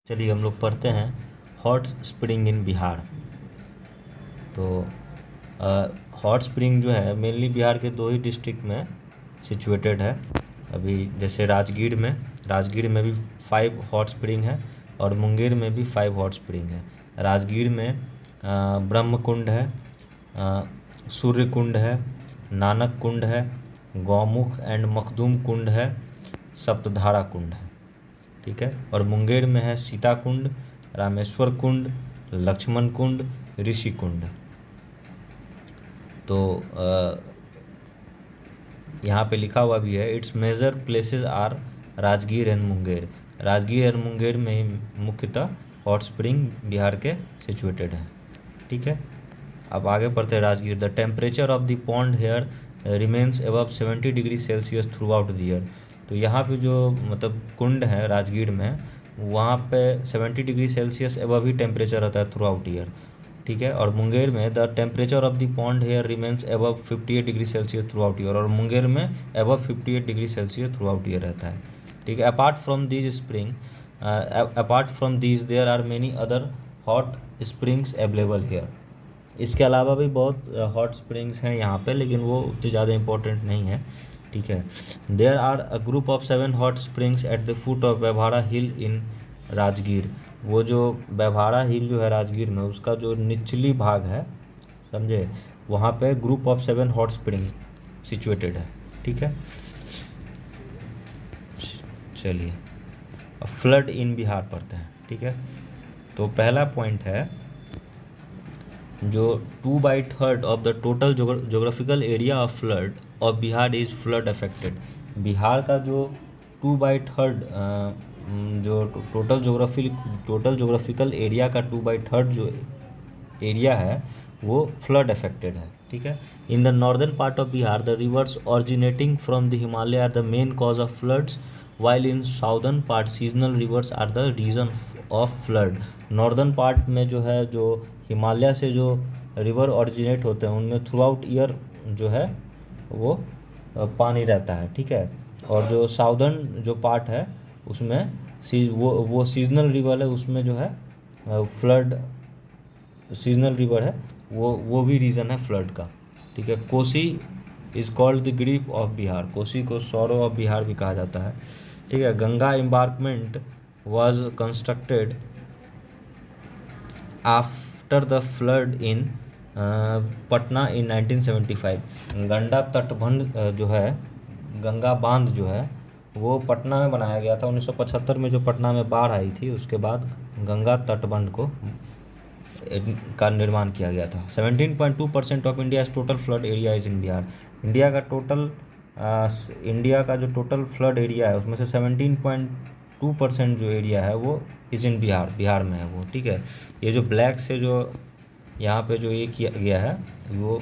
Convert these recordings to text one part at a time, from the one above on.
चलिए हम लोग पढ़ते हैं हॉट स्प्रिंग इन बिहार। तो हॉट स्प्रिंग जो है मेनली बिहार के दो ही डिस्ट्रिक्ट में सिचुएटेड है। अभी जैसे राजगीर में भी 5 हॉट स्प्रिंग है और मुंगेर में भी 5 हॉट स्प्रिंग है। राजगीर में ब्रह्म कुंड है, सूर्य कुंड है, नानक कुंड है, गौमुख एंड मखदूम कुंड है, सप्तधारा कुंड है। ठीक है। और मुंगेर में है सीता कुंड, रामेश्वर कुंड, लक्ष्मण कुंड, ऋषि कुंड। तो यहाँ पे लिखा हुआ भी है it's major places are Rajgir and Munger. Rajgir and Munger में ही मुख्यतः हॉट स्प्रिंग बिहार के सिचुएटेड है। ठीक है। अब आगे पढ़ते हैं Rajgir. The temperature of the pond here remains above 70 degree Celsius throughout the year. तो यहाँ पे जो मतलब कुंड है राजगीर में, वहाँ पे 70 डिग्री सेल्सियस अबव ही टेम्परेचर रहता है थ्रू आउट ईयर। ठीक है। और मुंगेर में the temperature of the pond here remains above 58 degree Celsius throughout year. और मुंगेर में above 58 degree Celsius throughout year रहता है। ठीक है। Apart from these there are many other hot springs available here. इसके अलावा भी बहुत हॉट स्प्रिंग्स हैं यहाँ पे, लेकिन वो उतनी ज़्यादा इम्पोर्टेंट नहीं है। ठीक है। There are a group of 7 hot springs at the foot of Vyavahara hill in Rajgir. वो जो व्यवहारा हिल जो है राजगीर में, उसका जो निचली भाग है, समझे, वहाँ पे group of 7 hot spring situated है। ठीक है। चलिए अब फ्लड इन बिहार पढ़ते हैं। ठीक है। तो पहला पॉइंट है जो 2/3 of the total geographical area of flood of Bihar is flood affected. Bihar का जो 2/3 जो टोटल जोग्राफिकल एरिया का 2/3 जो एरिया है वो फ्लड अफेक्टेड है। ठीक है। In the northern part of Bihar the rivers originating from the Himalaya are the main cause of floods, while in southern part seasonal rivers are the reason of flood. Northern part में जो है, जो हिमालय से जो river originate होते हैं, उनमें through out year जो है वो पानी रहता है। ठीक है। और जो साउदर्न जो पार्ट है उसमें वो सीजनल रिवर है, उसमें जो है फ्लड सीजनल रिवर है, वो भी रीज़न है फ्लड का। ठीक है। Kosi is called the grief of Bihar. Kosi को सौरो ऑफ बिहार भी कहा जाता है। ठीक है। Ganga embankment was constructed after the flood in Patna in 1975। Ganga तटबंध जो है, गंगा बांध जो है वो पटना में बनाया गया था 1975 में। जो पटना में बाढ़ आई थी उसके बाद गंगा तटबंध का निर्माण किया गया था। 17.2% of India total flood area is in Bihar. India का जो टोटल फ्लड एरिया है उसमें से 17.2% जो एरिया है वो इज इन बिहार में है वो। ठीक है। ये जो ब्लैक से जो यहाँ पे जो ये किया गया है वो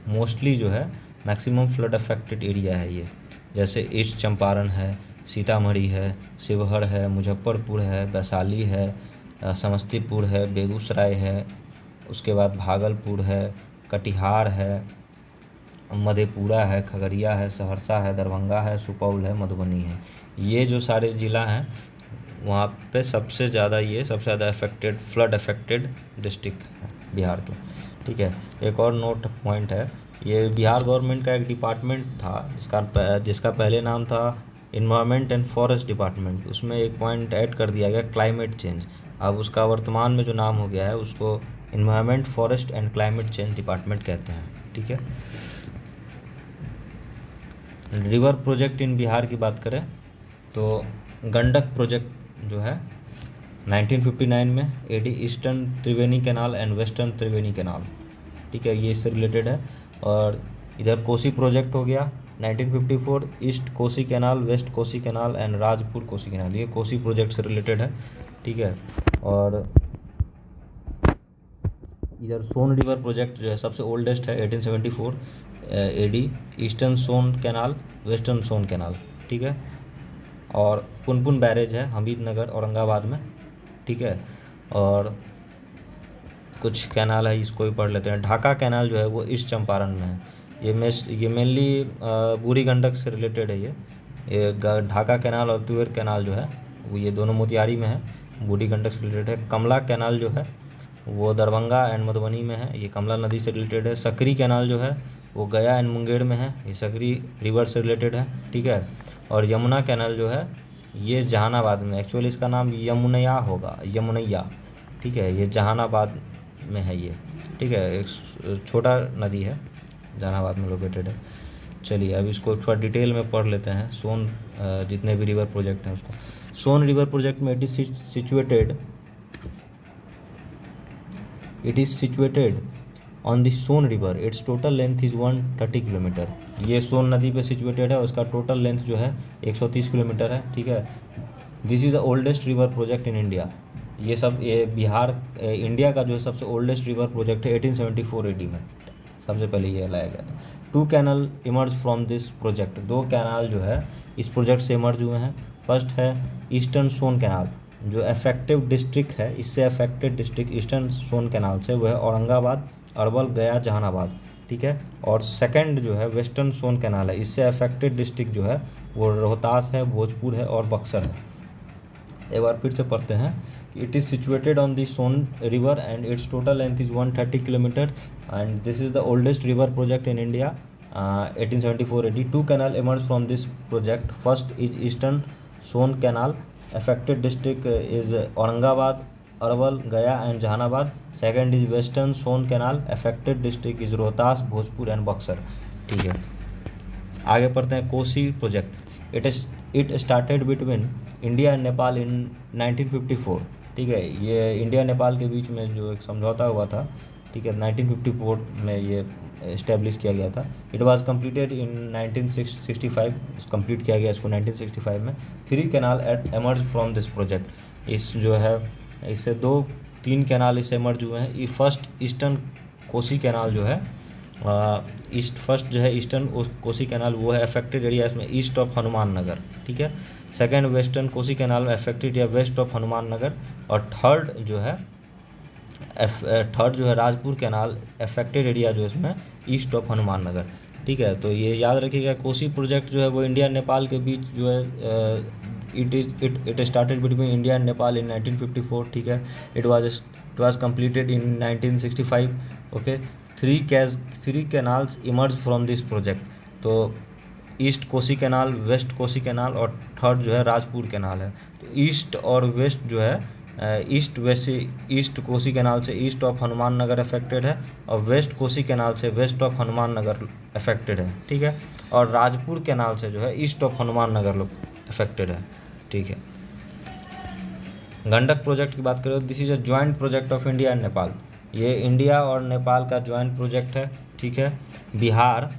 मोस्टली जो है मैक्सिमम फ्लड अफेक्टेड एरिया है ये। जैसे ईस्ट चंपारण है, सीतामढ़ी है, शिवहर है, मुजफ्फरपुर है, वैशाली है, समस्तीपुर है, बेगूसराय है, उसके बाद भागलपुर है, कटिहार है, मधेपुरा है, खगड़िया है, सहरसा है, दरभंगा है, सुपौल है, मधुबनी है। ये जो सारे ज़िला हैं वहाँ पे सबसे ज़्यादा फ्लड अफेक्टेड डिस्ट्रिक्ट है बिहार के। ठीक है। एक और नोट पॉइंट है, ये बिहार गवर्नमेंट का एक डिपार्टमेंट था जिसका पहले नाम था इन्वायरमेंट एंड फॉरेस्ट डिपार्टमेंट। उसमें एक पॉइंट ऐड कर दिया गया क्लाइमेट चेंज। अब उसका वर्तमान में जो नाम हो गया है उसको environment forest and climate change department कहते हैं। ठीक है। रिवर प्रोजेक्ट इन बिहार की बात करें तो गंडक प्रोजेक्ट जो है 1959 में AD eastern Triveni canal and western Triveni canal. ठीक है। ये इससे रिलेटेड है। और इधर कोसी प्रोजेक्ट हो गया 1954, east Kosi canal, west Kosi canal and Rajpur Kosi canal, ये कोसी प्रोजेक्ट से रिलेटेड है। ठीक है। और इधर सोन रिवर प्रोजेक्ट जो है सबसे ओल्डेस्ट है 1874 एडी, ईस्टर्न सोन कैनाल, वेस्टर्न सोन कैनाल। ठीक है। और पुनपुन बैरेज है हमीदनगर औरंगाबाद में। ठीक है। और कुछ कैनाल है, इसको भी पढ़ लेते हैं। ढाका कैनाल जो है वो ईस्ट चंपारण में है। ये मेनली बूढ़ी गंडक से रिलेटेड है। ये ढाका कैनाल और तुवेर कैनाल जो है ये दोनों मोतिहारी में है, बूढ़ी गंडक से रिलेटेड है। कमला कैनाल जो है वो दरभंगा एंड मधुबनी में है, ये कमला नदी से रिलेटेड है। सकरी कैनाल जो है वो गया एंड मुंगेर में है, ये सकरी रिवर से रिलेटेड है, ठीक है। और यमुना कैनाल जो है ये जहानाबाद में, एक्चुअली इसका नाम यमुनैया होगा, यमुनैया, ठीक है, ये जहानाबाद में है ये, ठीक है, एक छोटा नदी है, जहानाबाद में लोकेटेड है। चलिए अब इसको थोड़ा डिटेल में पढ़ लेते हैं, सोन जितने भी रिवर प्रोजेक्ट हैं उसको। सोन रिवर प्रोजेक्ट में it is situated on the Son river, it's total length is 130 kilometre. ये सोन नदी पे सिचुएटेड है, उसका टोटल लेंथ जो है 130 किलोमीटर है, ठीक है। This is the oldest river project in India. ये बिहार इंडिया का जो है सबसे ओल्डेस्ट रिवर प्रोजेक्ट है, 1874 AD में सबसे पहले ये लाया गया था। 2 canal emerge from this project, 2 canal जो है इस प्रोजेक्ट से इमर्ज हुए हैं। फर्स्ट है ईस्टर्न सोन कैनाल, जो अफेक्टिव डिस्ट्रिक्ट है, इससे अफेक्टेड डिस्ट्रिक्ट ईस्टर्न सोन कैनाल से, वह है औरंगाबाद, अरवल, गया, जहानाबाद, ठीक है। और सेकंड जो है वेस्टर्न सोन कैनाल है, इससे अफेक्टेड डिस्ट्रिक्ट जो है वो रोहतास है, भोजपुर है और बक्सर है। एक बार फिर से पढ़ते हैं। It is situated on the Son river and it's total length is 130 kilometre and this is the oldest river project in India, 1874 AD। 2 canal emerged from this project. First is Eastern Sone Canal. Affected district is Aurangabad, Arwal, Gaya and Jahanabad. Second is Western Sone Canal. Affected district is Rohtas, Bhojpur and Buxar. ठीक है, आगे पढ़ते हैं। Kosi project, it started between India and Nepal in 1954, ठीक है। ये India Nepal के बीच में जो एक समझौता हुआ था, ठीक है, 1954 में ये इस्टेब्लिश किया गया था। It was completed in 1965, complete किया गया इसको 1965 में। 3 canal emerge from this project, इस जो है इससे 3 कैनाल इससे एमर्ज हुए हैं। ये फर्स्ट ईस्टर्न कोसी कैनाल जो है फर्स्ट जो है ईस्टर्न कोसी कैनाल वो है अफेक्टेड एरिया इसमें ईस्ट ऑफ हनुमान नगर, ठीक है। सेकेंड वेस्टर्न कोसी कैनाल में अफेक्टेड या वेस्ट ऑफ हनुमान नगर। और थर्ड जो है राजपुर कैनाल अफेक्टेड एरिया जो इसमें ईस्ट ऑफ हनुमान नगर, ठीक है। तो ये याद रखिएगा, कोसी प्रोजेक्ट जो है वो इंडिया नेपाल के बीच जो है it started between India and Nepal in 1954, ठीक है। It was completed in 1965, okay. 3 canals emerge from this project, तो east Kosi canal, west Kosi canal और थर्ड जो है राजपुर कैनाल है। तो ईस्ट और वेस्ट जो है ईस्ट कोसी कैनाल से east of Hanuman Nagar affected है और वेस्ट कोसी कैनाल से west of Hanuman Nagar affected है, ठीक है। और राजपुर कैनाल से जो है ईस्ट ऑफ हनुमान नगर लोग अफेक्टेड है, ठीक है। गंडक प्रोजेक्ट की बात करें, this is a joint project of India and Nepal. ये इंडिया और नेपाल का ज्वाइंट प्रोजेक्ट है, ठीक है। Bihar,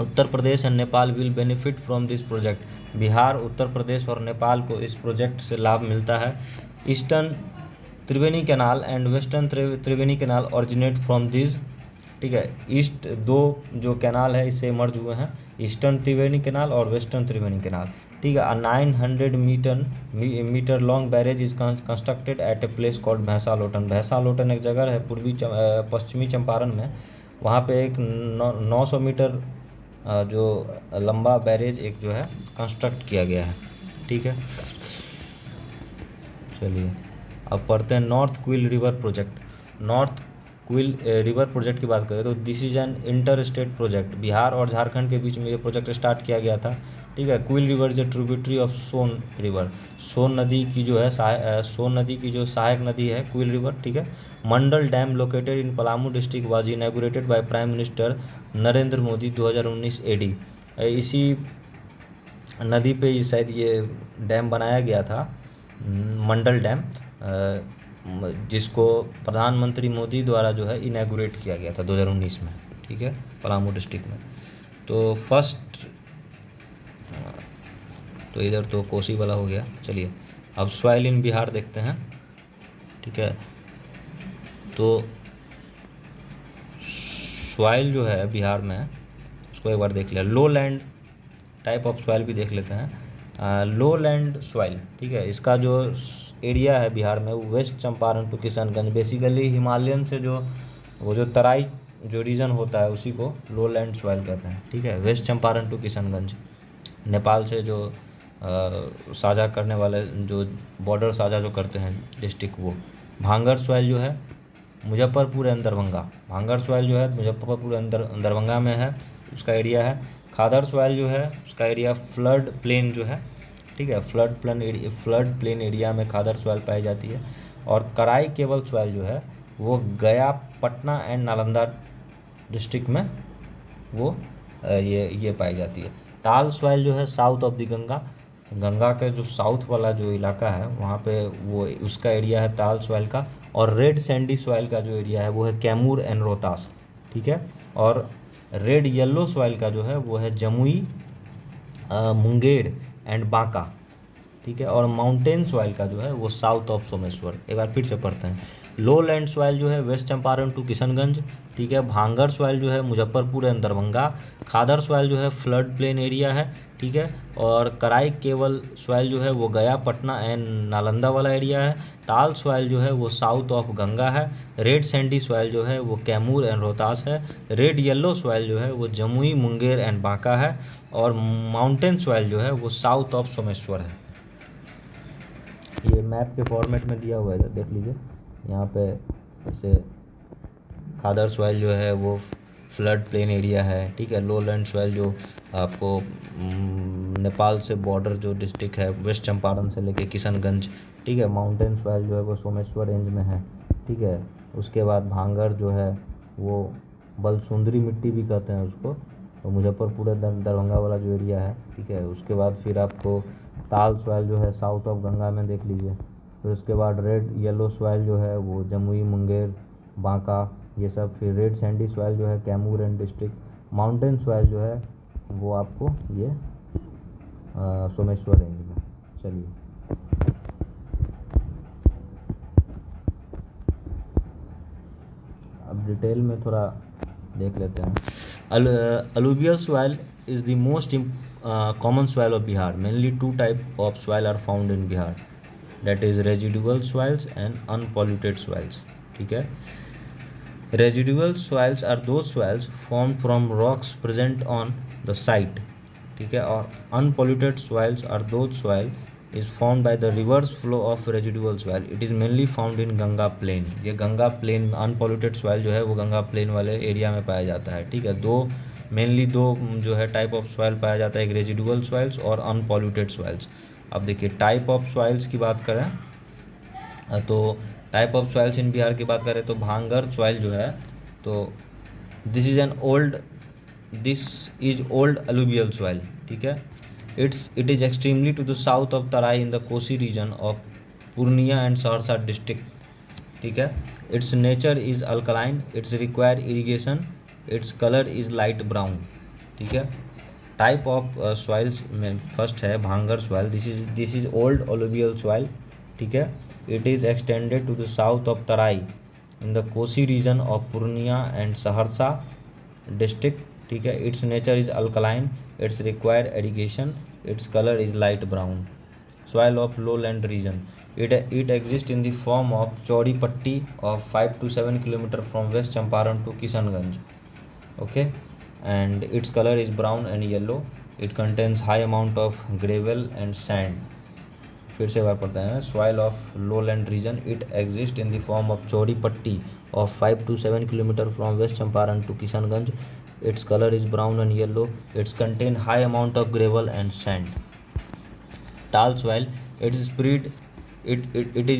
Uttar Pradesh and Nepal will benefit from this project. Bihar, Uttar Pradesh और नेपाल को इस प्रोजेक्ट से लाभ मिलता है। Eastern Triveni canal and western Triveni canal originate from this, ठीक है। ईस्ट 2 जो कैनाल है इससे मर्ज हुए हैं, ईस्टर्न त्रिवेणी कैनाल और वेस्टर्न त्रिवेणी कैनाल, ठीक है। 900 metre long barrage is constructed at a place called Bhainsalotan. Bhainsalotan एक जगह है पश्चिमी चंपारण में, वहाँ पे एक 900 मीटर जो लंबा बैरेज एक जो है कंस्ट्रक्ट किया गया है, ठीक है। चलिए अब पढ़ते हैं north quill river project. North quill river project की बात करें तो this is an inter state project. Bihar और झारखंड के बीच में ये प्रोजेक्ट स्टार्ट किया गया था, ठीक है। Koel river is a tributary of Son river. Son नदी की जो सहायक नदी है क्विल रिवर, ठीक है। Mandal dam located in Palamu district was inaugurated by prime minister Narendra Modi 2019 AD। इसी नदी पे शायद ये डैम बनाया गया था, मंडल डैम, जिसको प्रधानमंत्री मोदी द्वारा जो है इनैगुरेट किया गया था 2019 में, ठीक है, पलामू डिस्ट्रिक्ट में। तो फर्स्ट तो इधर तो कोसी वाला हो गया। चलिए अब सॉइल इन बिहार देखते हैं, ठीक है। तो सॉइल जो है बिहार में उसको एक बार देख लिया। लो लैंड टाइप ऑफ सॉइल भी देख लेते हैं। लो लैंड सॉइल, ठीक है, इसका जो एरिया है बिहार में वो west Champaran to Kishanganj, basically Himalayan से जो तराई जो रीजन होता है उसी को लो लैंड सॉइल कहते हैं, ठीक है। वेस्ट चंपारण टू किशनगंज, नेपाल से जो साझा करने वाले, जो बॉर्डर साझा जो करते हैं डिस्ट्रिक्ट, वो भांगर सॉइल जो है मुजफ्फरपुर एंड दरभंगा, भांगर सॉइल जो है मुजफ्फरपुर एंड दरभंगा में है, उसका एरिया है। खादर सॉइल जो है उसका एरिया फ्लड प्लेन जो है, ठीक है, फ्लड प्लेन एरिया में खादर सॉइल पाई जाती है। और कराई केवल सॉइल जो है वो गया, पटना एंड नालंदा डिस्ट्रिक्ट में वो ये पाई जाती है। टाल सॉइल जो है south of the Ganga, Ganga के जो साउथ वाला जो इलाका है वहाँ पे वो उसका एरिया है टाल सॉइल का। और रेड सैंडी सॉइल का जो एरिया है वो है कैमूर एंड रोहतास, ठीक है। और रेड येलो सॉइल का जो है वो है जमुई, मुंगेर एंड बांका, ठीक है। और माउंटेन सॉइल का जो है वो साउथ ऑफ सोमेश्वर। एक बार फिर से पढ़ते हैं। लो लैंड सॉइल जो है वेस्ट चंपारण टू किशनगंज, ठीक है। भांगर सॉइल जो है मुजफ्फरपुर एंड दरभंगा। खादर सॉइल जो है फ्लड प्लेन एरिया है, ठीक है। और कराई केवल सॉइल जो है वो गया, पटना एंड नालंदा वाला एरिया है। ताल सॉइल जो है वो साउथ ऑफ गंगा है। रेड सैंडी सॉइल जो है वो कैमूर एंड रोहतास है। रेड येलो सॉइल जो है वो जमुई, मुंगेर एंड बांका है। और माउंटेन सॉइल जो है वो साउथ ऑफ सोमेश्वर है। ये मैप के फॉर्मेट में दिया हुआ है, देख लीजिए यहाँ पे। जैसे खादर सॉइल जो है वो फ्लड प्लेन एरिया है, ठीक है। लो लैंड सॉइल जो आपको नेपाल से बॉर्डर जो डिस्ट्रिक्ट है वेस्ट चंपारण से लेके किशनगंज, ठीक है। माउंटेन सॉइल जो है वो सोमेश्वर रेंज में है, ठीक है। उसके बाद भांगर जो है वो बलसुंदरी मिट्टी भी कहते हैं उसको, तो मुजफ्फरपुर दरभंगा वाला जो एरिया है, ठीक है। उसके बाद फिर आपको ताल सॉइल जो है साउथ ऑफ गंगा में देख लीजिए। फिर उसके बाद रेड येलो सॉइल जो है वो जमुई, मुंगेर, बांका, ये सब। फिर रेड सैंडी सॉइल जो है Kaimur and district. Mountain soil जो है वो आपको ये सोमेश्वर रेंज में। चलिए अब डिटेल में थोड़ा देख लेते हैं। Alluvial soil is the most common soil of Bihar. Mainly two type of soil are found in Bihar, that is residual soils and unpolluted soils, ठीक है। Residual soils are those soils formed from rocks present on the site, ठीक है। और unpolluted soils are those soil is formed by the reverse flow of residual soil. It is mainly found in Ganga plain. ये Ganga plane unpolluted soil जो है वो Ganga plane वाले area में पाया जाता है, ठीक है। मेनली दो जो है टाइप ऑफ सॉइल पाया जाता है, एक रेजिडुअल सॉइल्स और अनपॉल्यूटेड सॉइल्स। अब देखिए टाइप ऑफ सॉइल्स की बात करें तो type of soils in Bihar की बात करें तो भांगर सॉइल जो है तो this is old alluvial soil, ठीक है। It is extremely to the south of Terai in the Kosi region of Purnia and Saharsa district, ठीक है। It's nature is alkaline, it's require irrigation, it's colour is light brown, ठीक है। Type of soils में first है bhangar soil. This is old alluvial soil, ठीक है। It is extended to the south of Terai in the Kosi region of Purnia and Saharsa district, ठीक है। It's nature is alkaline, it's require irrigation, it's colour is light brown. Soil of lowland region. It exists in the form of चौड़ी पट्टी of 5 to 7 km from West Champaran to Kishanganj. Okay, and its color is brown and yellow. It contains high amount of gravel and sand. फिर से बार पढ़ते हैं। Soil of lowland region. It exists in the form of चौड़ी पट्टी of 5 to 7 km from West Champaran to Kishanganj. Its color is brown and yellow. It contains high amount of gravel and sand. Tall soil, it is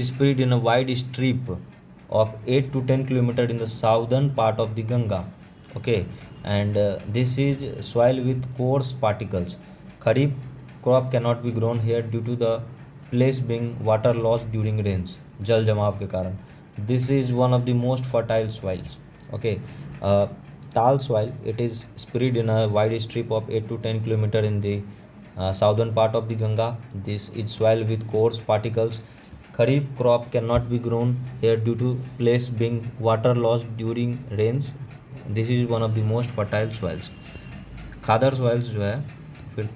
spread in a wide strip of 8 to 10 km in the southern part of the Ganga. Okay, and this is soil with coarse particles. Kharif crop cannot be grown here due to the place being water loss during rains, जल जमाव के कारण. This is one of the most fertile soils. Okay, tall soil, it is spread in a wide strip of 8 to 10 km in the southern part of the Ganga. This is soil with coarse particles. Kharif crop cannot be grown here due to place being water loss during rains. This is one of the most fertile soils. Khadar soils जो है फिर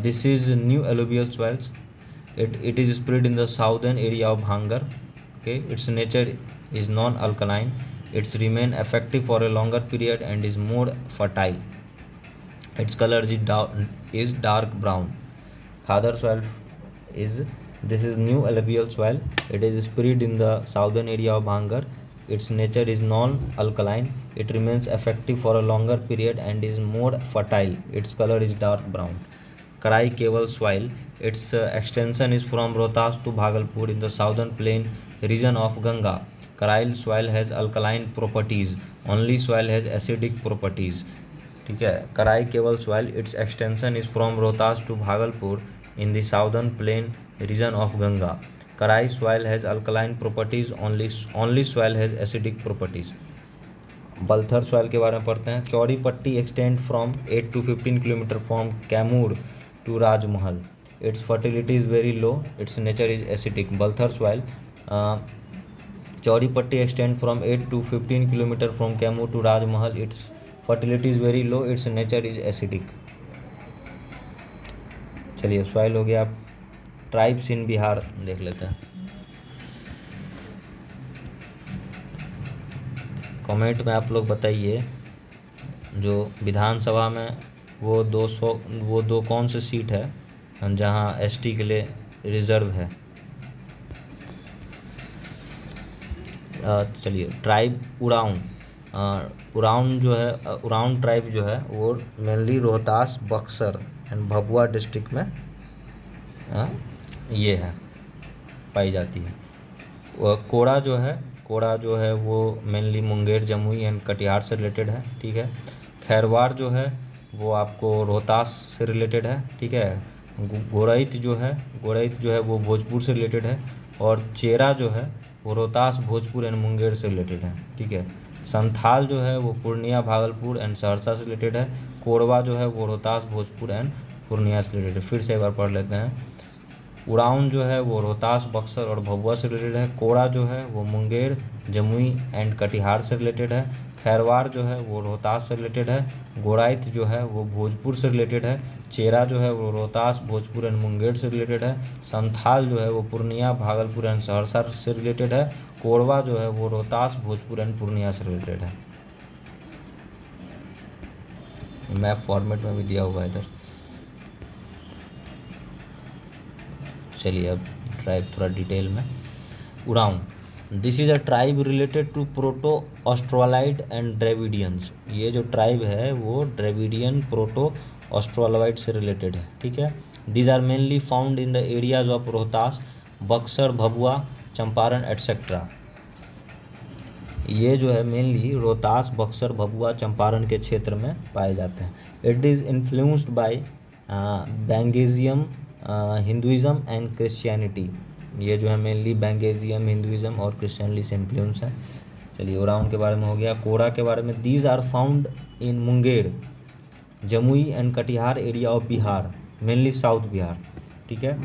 this is new alluvial soils. It is spread in the southern area of Bhangar. Okay, its nature is non-alkaline. It's remain effective for a longer period and is more fertile. Its color is dark brown. Khadar soil this is new alluvial soil. It is spread in the southern area of Bhangar. Its nature is non-alkaline. It remains effective for a longer period and is more fertile. Its color is dark brown. Karai Keval soil. Its extension is from Rohtas to Bhagalpur in the southern plain region of Ganga. Karai soil has alkaline properties. Only soil has acidic properties. ठीक है. Karai Kewal soil. Its extension is from Rohtas to Bhagalpur in the southern plain region of Ganga. Karai soil has alkaline properties. Only soil has acidic properties. Balthar soil के बारे में पढ़ते हैं. चौड़ी पट्टी extend from 8 to 15 kilometre from Kaimur to Rajmahal. Its fertility is very low. Its nature is acidic. Balthar soil. चौड़ी पट्टी extend from 8 to 15 kilometre from Kaimur to Rajmahal. Its fertility is very low. Its nature is acidic. चलिए soil हो गया. Tribes in Bihar देख लेते हैं. Comment में आप लोग बताइए जो विधानसभा में वो 2 कौन से सीट है जहां एसटी के लिए रिजर्व है. चलिए ट्राइब उरांव. उरांव जो है, उरांव ट्राइब जो है वो mainly Rohtas, Buxar and Bhabua district में ये है पाई जाती है. कोड़ा जो है वो मेनली मुंगेर, जमुई एंड कटिहार से रिलेटेड है. ठीक है. खैरवार जो है वो आपको रोहतास से रिलेटेड है. ठीक है. गोरैत जो है वो भोजपुर से रिलेटेड है. और चेरा जो है वो रोहतास, भोजपुर एंड मुंगेर से रिलेटेड है. ठीक है. संथाल जो है वो पूर्णिया, भागलपुर एंड सहरसा से रिलेटेड है. कोरवा जो है वो रोहतास, भोजपुर एंड पूर्णिया से रिलेटेड है. फिर से एक बार पढ़ लेते हैं. उरांव जो है वो रोहतास, बक्सर और भभुआ से रिलेटेड है. कोड़ा जो है वो मुंगेर, जमुई एंड कटिहार से रिलेटेड है. खैरवार जो है वो रोहतास से रिलेटेड है. गोराइत जो है वो भोजपुर से रिलेटेड है. चेरा जो है वो रोहतास, भोजपुर एंड मुंगेर से रिलेटेड है. संथाल जो है वो पूर्णिया, भागलपुर एंड सहरसा से रिलेटेड है. कोरवा जो है वो रोहतास, भोजपुर एंड पूर्णिया से रिलेटेड है. मैप फॉर्मेट में भी दिया हुआ है इधर. चलिए अब ट्राइब थोड़ा डिटेल में. Oraon. This is a tribe related to proto Australoid and Dravidians. ये जो ट्राइब है वो ड्रेविडियन, प्रोटो ऑस्ट्रोलाइड से रिलेटेड है. ठीक है. These are mainly found in the areas of Rohtas, Buxar, Bhabua, Champaran et cetera. ये जो है मेनली रोहतास, बक्सर, भभुआ, चंपारण के क्षेत्र में पाए जाते हैं. It is influenced by bongaism, Hinduism and Christianity. ये जो है मेनली बैंगेजियम, हिंदुज़म और क्रिश्चियनिटी से इन्फ्लुएंस है. चलिए उरांव के बारे में हो गया. कोड़ा के बारे में. These are found in Munger, Jamui and Katihar area of Bihar, mainly south Bihar. ठीक है.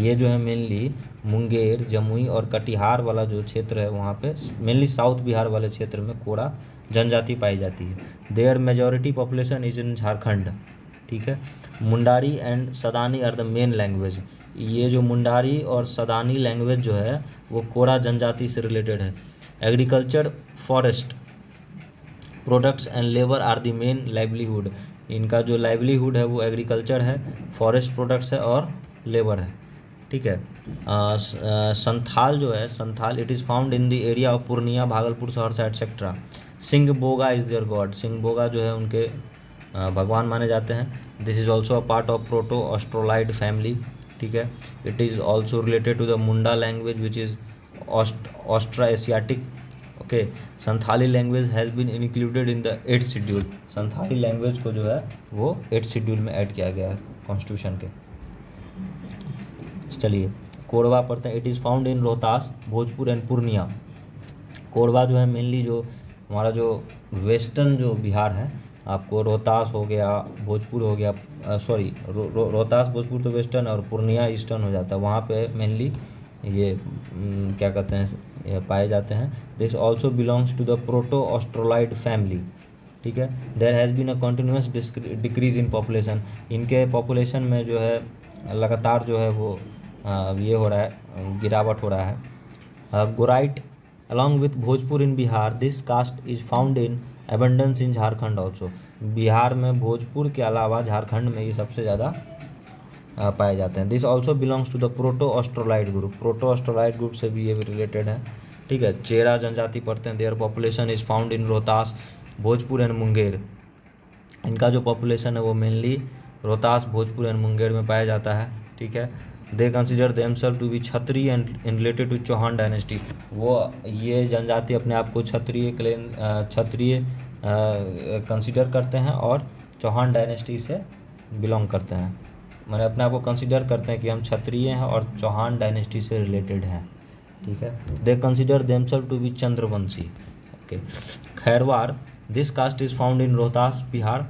ये जो है मेनली मुंगेर, जमुई और कटिहार वाला जो क्षेत्र है वहाँ पे मेनली साउथ बिहार वाले क्षेत्र में कोड़ा जनजाति पाई जाती है. Their majority population is in Jharkhand. ठीक है. Mundari and Sadani are the main language. ये जो मुंडारी और सदानी लैंग्वेज जो है वो कोड़ा जनजाति से रिलेटेड है. Agriculture, forest products and labour are the main livelihood. इनका जो लाइवलीहुड है वो एग्रीकल्चर है, फॉरेस्ट प्रोडक्ट्स है और लेबर है. ठीक है. संथाल जो है, Santhal it is found in the area of Purnia, Bhagalpur, Saharsa et cetera. Singh Bonga is their god. Singh Bonga जो है उनके भगवान माने जाते हैं. This is also a part of proto Australoid family. ठीक है. It is also related to the Munda language which is Austro Asiatic. Okay. Santhali language has been included in the 8th schedule. Santhali language को जो है वो 8th शेड्यूल में add किया गया है कॉन्स्टिट्यूशन के. चलिए कोरवा पढ़ते हैं. It is found in Rohtas, Bhojpur and Purnia. Korwa जो है मेनली जो हमारा जो वेस्टर्न जो बिहार है, आपको रोहतास हो गया, भोजपुर हो गया, सॉरी रोहतास, भोजपुर तो वेस्टर्न और पूर्णिया ईस्टर्न हो जाता है. वहाँ पे मेनली ये क्या कहते हैं, ये पाए जाते हैं. This also belongs to the proto Australoid family. ठीक है. There has been a continuous decrease in population. इनके पॉपुलेशन में जो है लगातार जो है वो ये हो रहा है, गिरावट हो रहा है. Gorait along with Bhojpur in Bihar. This caste is found in abundance in Jharkhand also. Bihar में भोजपुर के अलावा झारखंड में ये सबसे ज़्यादा पाए जाते हैं। This also belongs to the proto Australoid group, proto Australoid group से भी ये भी रिलेटेड है। ठीक है, चेरा जनजाति पढ़ते हैं, their population is found in Rohtas, Bhojpur and Munger. इनका जो पॉपुलेशन है वो मेनली रोहतास, भोजपुर एंड मुंगेर में पाया जाता है। ठीक है, they consider themselves to be Kshatriya and in related to Chauhan dynasty, वो ये जनजाति अपने आप को क्षत्रिय कंसिडर करते हैं और चौहान डायनेस्टी से बिलोंग करते हैं, मैंने अपने आप को कंसिडर करते हैं कि हम क्षत्रिय हैं और चौहान डायनेस्टी से रिलेटेड हैं। ठीक है, they consider themselves to be Chandravanshi. Okay, Kharwar, this caste is found in Rohtas Bihar,